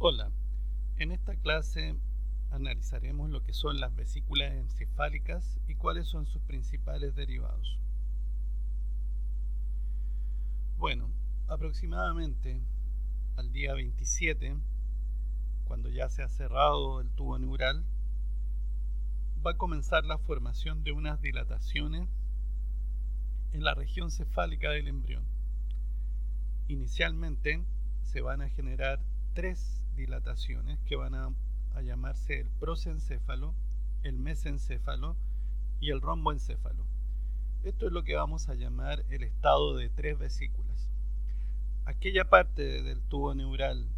Hola, en esta clase analizaremos lo que son las vesículas encefálicas y cuáles son sus principales derivados. Bueno, aproximadamente al día 27, cuando ya se ha cerrado el tubo neural, va a comenzar la formación de unas dilataciones en la región cefálica del embrión. Inicialmente se van a generar tres dilataciones que van a llamarse el prosencéfalo, el mesencéfalo y el romboencéfalo. Esto es lo que vamos a llamar el estado de tres vesículas. Aquella parte del tubo neural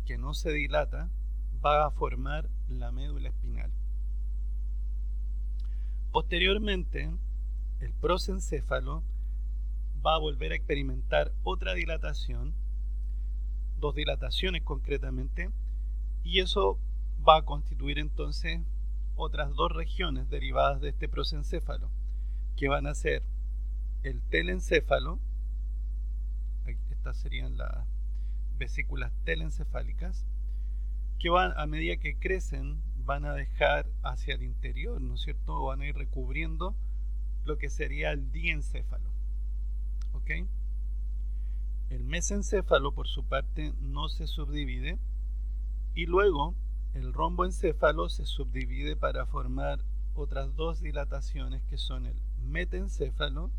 que no se dilata va a formar la médula espinal. Posteriormente, el prosencéfalo va a volver a experimentar otra dilatación, dos dilataciones concretamente, y eso va a constituir entonces otras dos regiones derivadas de este prosencéfalo, que van a ser el telencéfalo, estas serían las vesículas telencefálicas, que van, a medida que crecen, van a dejar hacia el interior, ¿no es cierto? Van a ir recubriendo lo que sería el diencéfalo. ¿Ok? El mesencéfalo, por su parte, no se subdivide, y luego el romboencéfalo se subdivide para formar otras dos dilataciones que son el metencéfalo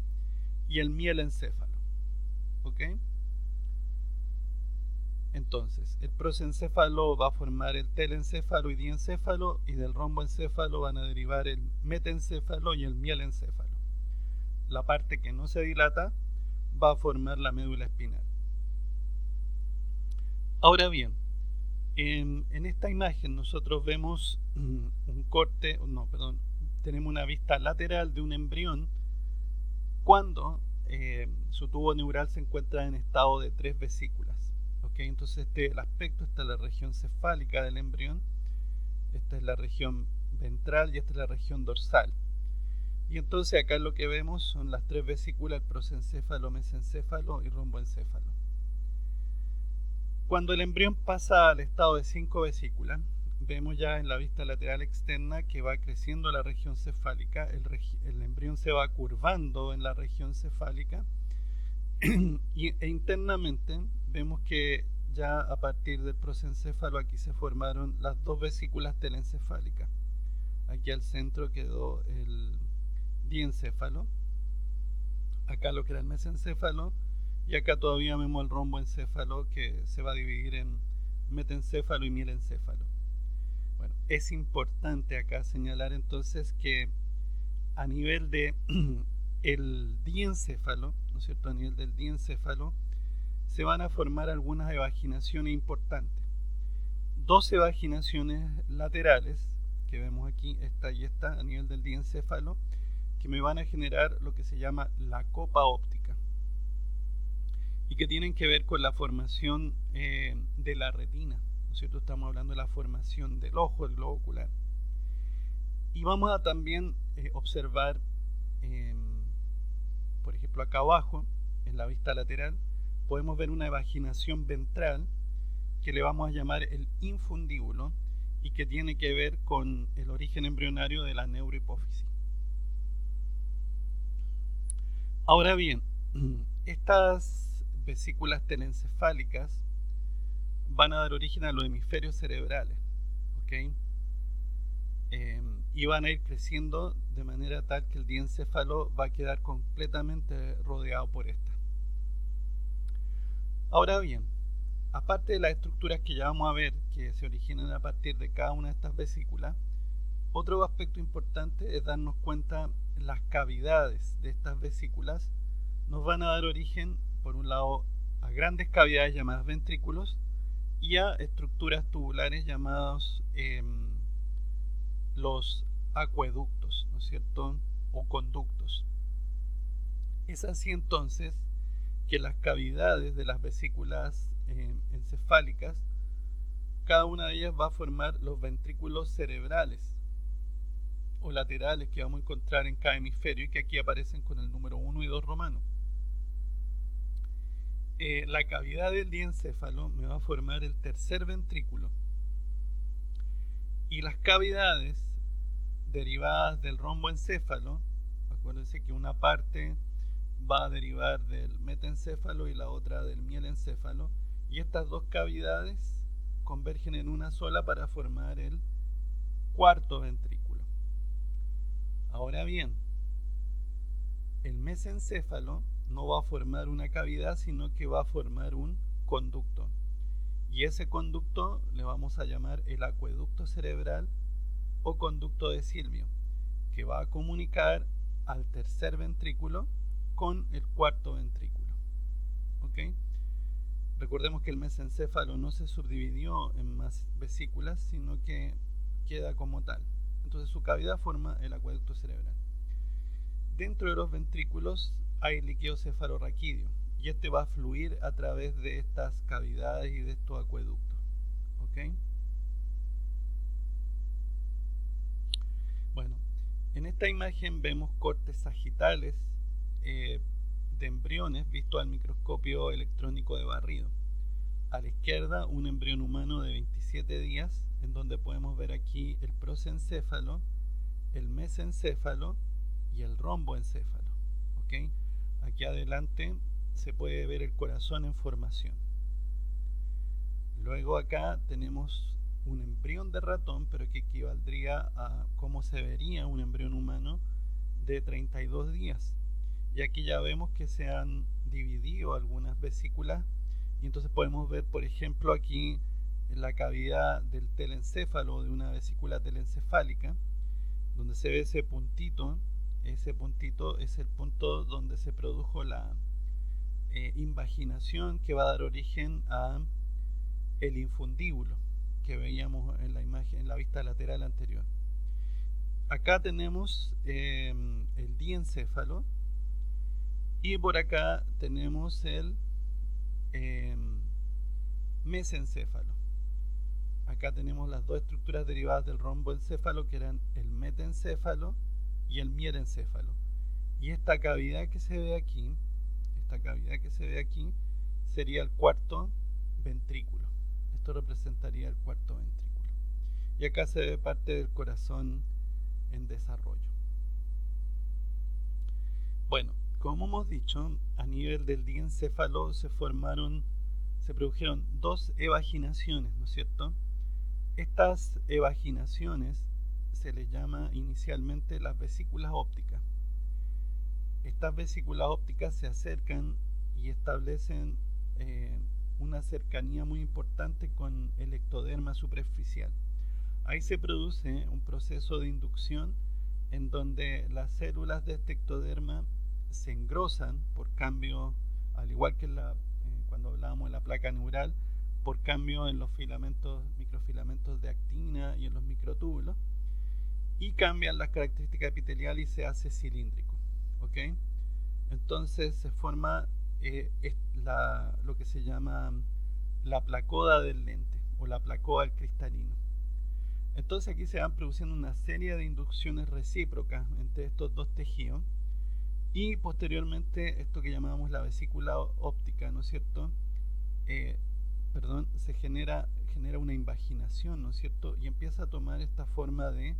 y el mielencéfalo. ¿Ok? Entonces, el prosencéfalo va a formar el telencéfalo y diencéfalo, y del romboencéfalo van a derivar el metencéfalo y el mielencéfalo. La parte que no se dilata va a formar la médula espinal. Ahora bien, en esta imagen nosotros vemos tenemos una vista lateral de un embrión cuando su tubo neural se encuentra en estado de tres vesículas. ¿Okay? Entonces el aspecto está en la región cefálica del embrión, esta es la región ventral y esta es la región dorsal. Y entonces acá lo que vemos son las tres vesículas, el prosencéfalo, mesencéfalo y romboencéfalo. Cuando el embrión pasa al estado de 5 vesículas, vemos ya en la vista lateral externa que va creciendo la región cefálica, el embrión se va curvando en la región cefálica e internamente vemos que ya a partir del prosencéfalo aquí se formaron las dos vesículas telencefálicas. Aquí al centro quedó el diencéfalo, acá lo que era el mesencéfalo, y acá todavía vemos el romboencéfalo que se va a dividir en metencéfalo y mielencéfalo. Bueno, es importante acá señalar entonces que a nivel de el diencéfalo, ¿no es cierto? A nivel del diencéfalo se van a formar algunas evaginaciones importantes. Dos evaginaciones laterales que vemos aquí, esta y esta, a nivel del diencéfalo, que me van a generar lo que se llama la copa óptica y que tienen que ver con la formación de la retina, ¿no es cierto? Estamos hablando de la formación del ojo, el globo ocular. Y vamos a también observar, por ejemplo, acá abajo, en la vista lateral, podemos ver una evaginación ventral que le vamos a llamar el infundíbulo y que tiene que ver con el origen embrionario de la neurohipófisis. Ahora bien, estas vesículas telencefálicas van a dar origen a los hemisferios cerebrales, ¿ok? Y van a ir creciendo de manera tal que el diencéfalo va a quedar completamente rodeado por esta. Ahora bien, aparte de las estructuras que ya vamos a ver que se originan a partir de cada una de estas vesículas, otro aspecto importante es darnos cuenta las cavidades de estas vesículas nos van a dar origen, por un lado, a grandes cavidades llamadas ventrículos y a estructuras tubulares llamadas los acueductos, ¿no es cierto? O conductos. Es así entonces que las cavidades de las vesículas encefálicas, cada una de ellas va a formar los ventrículos cerebrales o laterales que vamos a encontrar en cada hemisferio y que aquí aparecen con el número 1 y 2 romano. la cavidad del diencéfalo me va a formar el tercer ventrículo. Y las cavidades derivadas del romboencéfalo, acuérdense que una parte va a derivar del metencéfalo y la otra del mielencéfalo, y estas dos cavidades convergen en una sola para formar el cuarto ventrículo. Ahora bien, el mesencéfalo no va a formar una cavidad, sino que va a formar un conducto. Y ese conducto le vamos a llamar el acueducto cerebral o conducto de Silvio, que va a comunicar al tercer ventrículo con el cuarto ventrículo. ¿Ok? Recordemos que el mesencéfalo no se subdividió en más vesículas, sino que queda como tal. Entonces su cavidad forma el acueducto cerebral. Dentro de los ventrículos hay líquido cefalorraquídeo y este va a fluir a través de estas cavidades y de estos acueductos. ¿Ok? Bueno, en esta imagen vemos cortes sagitales de embriones visto al microscopio electrónico de barrido. A la izquierda un embrión humano de 27 días, en donde podemos ver aquí el prosencéfalo, el mesencéfalo y el romboencéfalo. ¿Okay? Aquí adelante se puede ver el corazón en formación. Luego acá tenemos un embrión de ratón, pero que equivaldría a cómo se vería un embrión humano de 32 días. Y aquí ya vemos que se han dividido algunas vesículas y entonces podemos ver, por ejemplo, aquí en la cavidad del telencéfalo, de una vesícula telencefálica, donde se ve ese puntito es el punto donde se produjo la invaginación que va a dar origen a el infundíbulo que veíamos en la imagen, en la vista lateral anterior. Acá tenemos el diencéfalo y por acá tenemos el mesencéfalo. Acá tenemos las dos estructuras derivadas del romboencéfalo, que eran el metencéfalo y el mielencéfalo. Y esta cavidad que se ve aquí, sería el cuarto ventrículo. Esto representaría el cuarto ventrículo. Y acá se ve parte del corazón en desarrollo. Bueno, como hemos dicho, a nivel del diencéfalo se produjeron dos evaginaciones, ¿no es cierto? Estas evaginaciones se les llama inicialmente las vesículas ópticas. Estas vesículas ópticas se acercan y establecen una cercanía muy importante con el ectoderma superficial. Ahí se produce un proceso de inducción en donde las células de este ectoderma se engrosan por cambio, al igual que cuando hablábamos de la placa neural, por cambio en los microfilamentos de actina y en los microtúbulos, y cambian las características epiteliales y se hace cilíndrico. ¿Ok? Entonces se forma lo que se llama la placoda del lente o la placoda del cristalino. Entonces aquí se van produciendo una serie de inducciones recíprocas entre estos dos tejidos y posteriormente esto que llamábamos la vesícula óptica, ¿no es cierto? Se genera una invaginación, ¿no es cierto? Y empieza a tomar esta forma de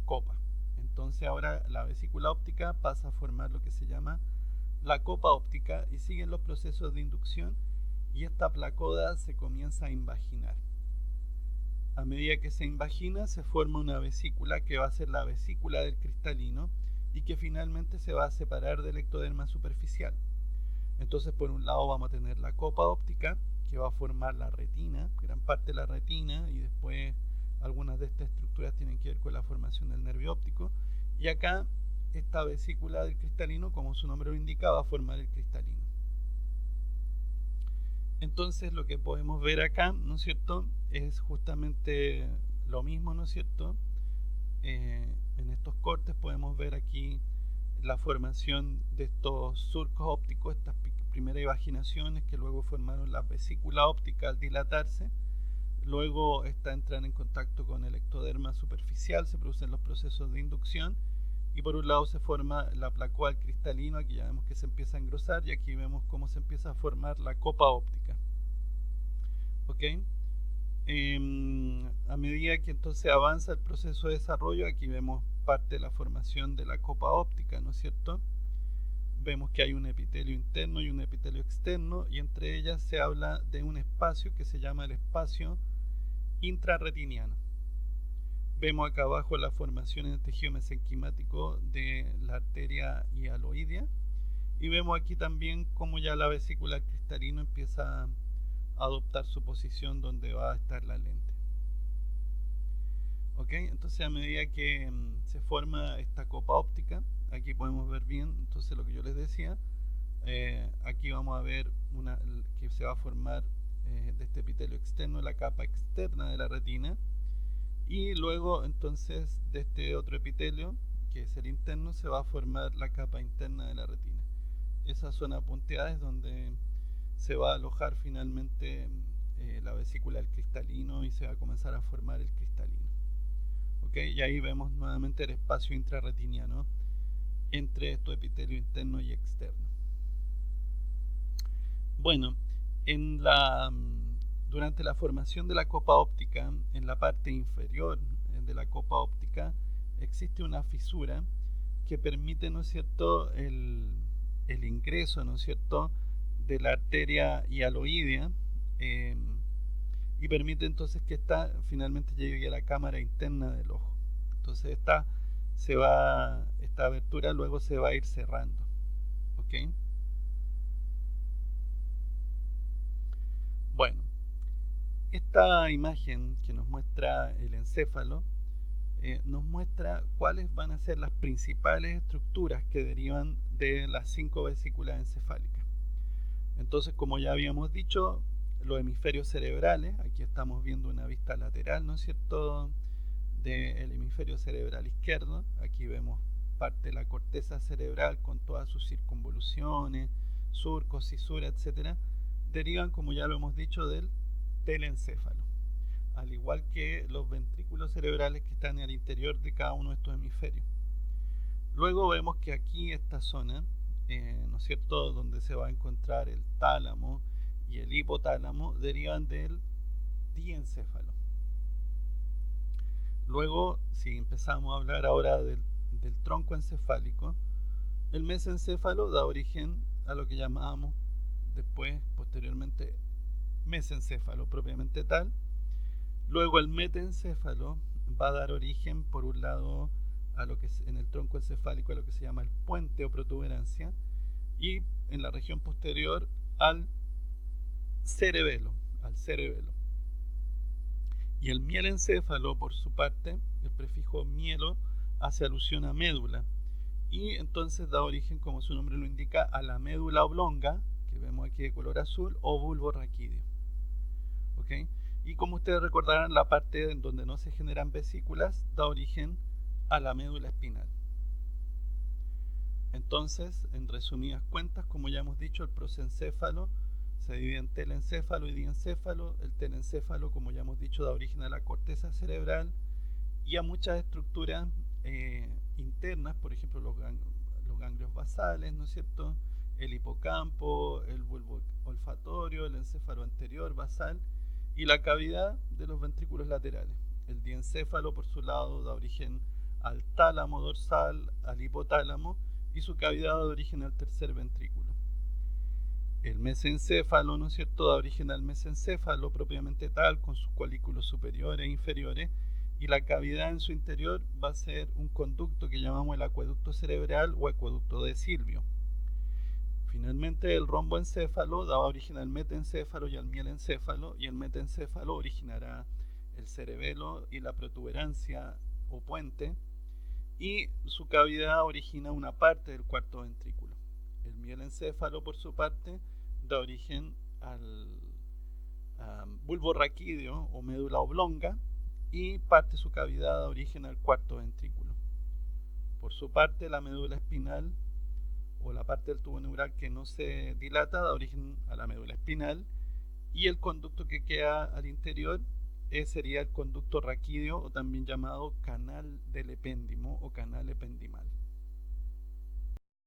copa. Entonces ahora la vesícula óptica pasa a formar lo que se llama la copa óptica y siguen los procesos de inducción y esta placoda se comienza a invaginar. A medida que se invagina se forma una vesícula que va a ser la vesícula del cristalino y que finalmente se va a separar del ectoderma superficial. Entonces por un lado vamos a tener la copa óptica que va a formar la retina, gran parte de la retina, y después algunas de estas estructuras tienen que ver con la formación del nervio óptico, y acá esta vesícula del cristalino, como su nombre lo indica, va a formar el cristalino. Entonces lo que podemos ver acá, ¿no es cierto?, es justamente lo mismo, ¿no es cierto? En estos cortes podemos ver aquí la formación de estos surcos ópticos, estas primeras evaginaciones que luego formaron la vesícula óptica al dilatarse. Luego esta entran en contacto con el ectoderma superficial, se producen los procesos de inducción y por un lado se forma la placoa cristalino, aquí ya vemos que se empieza a engrosar y aquí vemos cómo se empieza a formar la copa óptica. ¿Ok? A medida que entonces avanza el proceso de desarrollo, aquí vemos parte de la formación de la copa óptica, ¿no es cierto? Vemos que hay un epitelio interno y un epitelio externo, y entre ellas se habla de un espacio que se llama el espacio intrarretiniano. Vemos acá abajo la formación en el tejido mesenquimático de la arteria hialoidea, y vemos aquí también cómo ya la vesícula cristalina empieza a adoptar su posición donde va a estar la lente. ¿Ok? Entonces, a medida que se forma esta copa óptica, aquí podemos ver bien entonces lo que yo les decía. Aquí vamos a ver que se va a formar de este epitelio externo la capa externa de la retina, y luego entonces de este otro epitelio, que es el interno, se va a formar la capa interna de la retina. Esas son apunteadas donde se va a alojar finalmente la vesícula del cristalino y se va a comenzar a formar el cristalino. ¿Okay? Y ahí vemos nuevamente el espacio intrarretiniano entre estos epitelios interno y externo. Bueno, durante la formación de la copa óptica, en la parte inferior de la copa óptica, existe una fisura que permite, ¿no es cierto?, el ingreso, ¿no es cierto?, de la arteria hialoidea, y permite entonces que esta finalmente llegue a la cámara interna del ojo. Entonces esta abertura luego se va a ir cerrando. ¿Ok? Bueno, esta imagen que nos muestra el encéfalo nos muestra cuáles van a ser las principales estructuras que derivan de las 5 vesículas encefálicas. Entonces, como ya habíamos dicho, los hemisferios cerebrales, aquí estamos viendo una vista lateral, ¿no es cierto?, del hemisferio cerebral izquierdo. Aquí vemos parte de la corteza cerebral con todas sus circunvoluciones, surcos, cisuras, etcétera, derivan, como ya lo hemos dicho, del telencéfalo, al igual que los ventrículos cerebrales que están en el interior de cada uno de estos hemisferios. Luego vemos que aquí esta zona, ¿no es cierto?, donde se va a encontrar el tálamo y el hipotálamo, derivan del diencéfalo. Luego, si empezamos a hablar ahora del tronco encefálico, el mesencéfalo da origen a lo que llamábamos después, posteriormente, mesencéfalo propiamente tal. Luego el metencéfalo va a dar origen, por un lado, a lo que es en el tronco encefálico, a lo que se llama el puente o protuberancia, y en la región posterior al cerebelo. Y el mielencéfalo, por su parte, el prefijo mielo hace alusión a médula, y entonces da origen, como su nombre lo indica, a la médula oblonga, que vemos aquí de color azul, o bulbo raquídeo. ¿Okay? Y como ustedes recordarán, la parte en donde no se generan vesículas da origen a la médula espinal. Entonces, en resumidas cuentas, como ya hemos dicho, el prosencéfalo se divide en telencéfalo y diencéfalo. El telencéfalo, como ya hemos dicho, da origen a la corteza cerebral y a muchas estructuras internas, por ejemplo los ganglios basales, ¿no es cierto?, el hipocampo, el bulbo olfatorio, el encéfalo anterior basal y la cavidad de los ventrículos laterales. El diencéfalo, por su lado, da origen al tálamo dorsal, al hipotálamo, y su cavidad da origen al tercer ventrículo. El mesencéfalo, ¿no es cierto?, da origen al mesencéfalo propiamente tal, con sus colículos superiores e inferiores, y la cavidad en su interior va a ser un conducto que llamamos el acueducto cerebral o acueducto de Silvio. Finalmente, el romboencéfalo da origen al metencéfalo y al mielencéfalo, y el metencéfalo originará el cerebelo y la protuberancia o puente, y su cavidad origina una parte del cuarto ventrículo. El mielencéfalo, por su parte, da origen al bulbo raquídeo o médula oblonga, y parte de su cavidad da origen al cuarto ventrículo. Por su parte, la médula espinal o la parte del tubo neural que no se dilata da origen a la médula espinal, y el conducto que queda al interior sería el conducto raquídeo, o también llamado canal del epéndimo o canal ependimal.